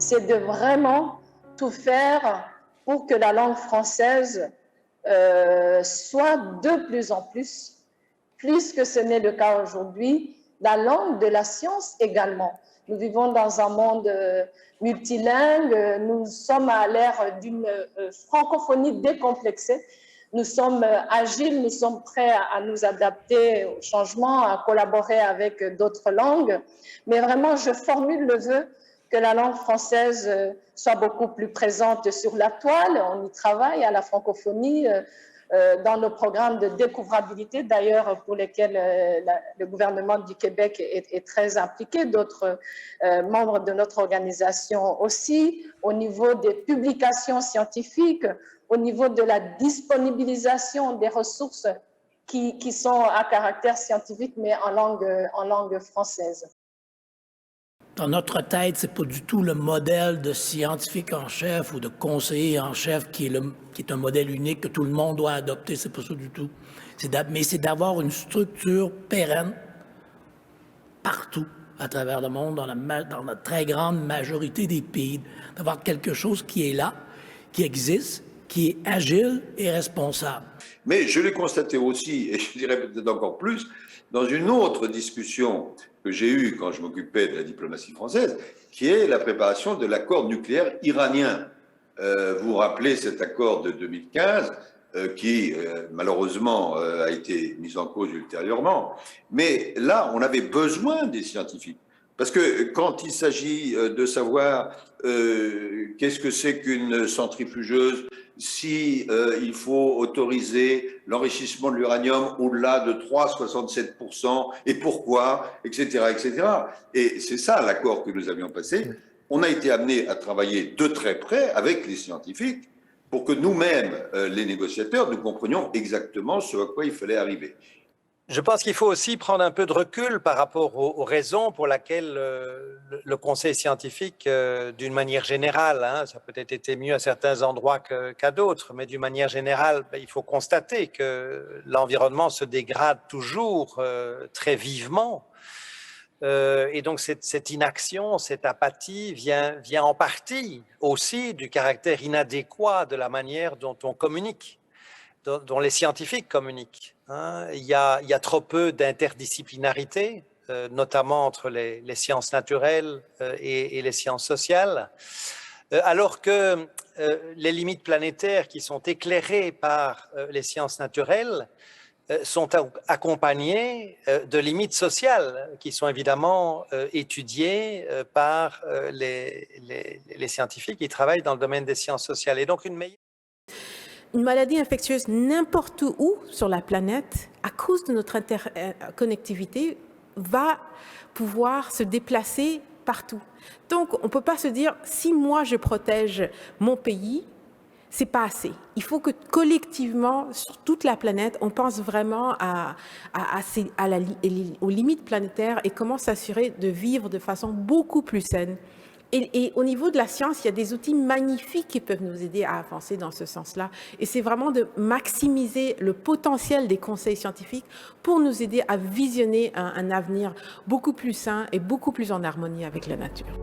c'est de vraiment tout faire pour que la langue française soit de plus en plus que ce n'est le cas aujourd'hui, la langue de la science également. Nous vivons dans un monde multilingue, nous sommes à l'ère d'une francophonie décomplexée. Nous sommes agiles, nous sommes prêts à nous adapter aux changements, à collaborer avec d'autres langues. Mais vraiment, je formule le vœu que la langue française soit beaucoup plus présente sur la toile. On y travaille à la francophonie, dans nos programmes de découvrabilité, d'ailleurs, pour lesquels le gouvernement du Québec est très impliqué, d'autres membres de notre organisation aussi, au niveau des publications scientifiques, au niveau de la disponibilisation des ressources qui sont à caractère scientifique, mais en langue française. Dans notre tête, c'est pas du tout le modèle de scientifique en chef ou de conseiller en chef qui est un modèle unique que tout le monde doit adopter. C'est pas ça du tout. Mais c'est d'avoir une structure pérenne partout à travers le monde, dans la très grande majorité des pays, d'avoir quelque chose qui est là, qui existe, qui est agile et responsable. Mais je l'ai constaté aussi, et je dirais peut-être encore plus, dans une autre discussion que j'ai eue quand je m'occupais de la diplomatie française, qui est la préparation de l'accord nucléaire iranien. Vous vous rappelez cet accord de 2015 qui, malheureusement, a été mis en cause ultérieurement. Mais là, on avait besoin des scientifiques. Parce que quand il s'agit de savoir qu'est-ce que c'est qu'une centrifugeuse, si il faut autoriser l'enrichissement de l'uranium au-delà de 3,67% et pourquoi, etc., etc. Et c'est ça l'accord que nous avions passé. On a été amené à travailler de très près avec les scientifiques pour que nous-mêmes, les négociateurs, nous comprenions exactement ce à quoi il fallait arriver. Je pense qu'il faut aussi prendre un peu de recul par rapport aux raisons pour lesquelles le conseil scientifique, d'une manière générale, hein, ça a peut-être été mieux à certains endroits qu'à d'autres, mais d'une manière générale, il faut constater que l'environnement se dégrade toujours très vivement. Et donc cette inaction, cette apathie vient en partie aussi du caractère inadéquat de la manière dont on communique, dont les scientifiques communiquent. Hein. Il y a trop peu d'interdisciplinarité, notamment entre les sciences naturelles et les sciences sociales, alors que les limites planétaires qui sont éclairées par les sciences naturelles sont accompagnées de limites sociales qui sont évidemment étudiées par les scientifiques qui travaillent dans le domaine des sciences sociales. Et donc une maladie infectieuse n'importe où sur la planète, à cause de notre interconnectivité, va pouvoir se déplacer partout. Donc, on ne peut pas se dire, si moi je protège mon pays, c'est pas assez. Il faut que collectivement, sur toute la planète, on pense vraiment aux limites planétaires et comment s'assurer de vivre de façon beaucoup plus saine. Et au niveau de la science, il y a des outils magnifiques qui peuvent nous aider à avancer dans ce sens-là. Et c'est vraiment de maximiser le potentiel des conseils scientifiques pour nous aider à visionner un avenir beaucoup plus sain et beaucoup plus en harmonie avec la nature.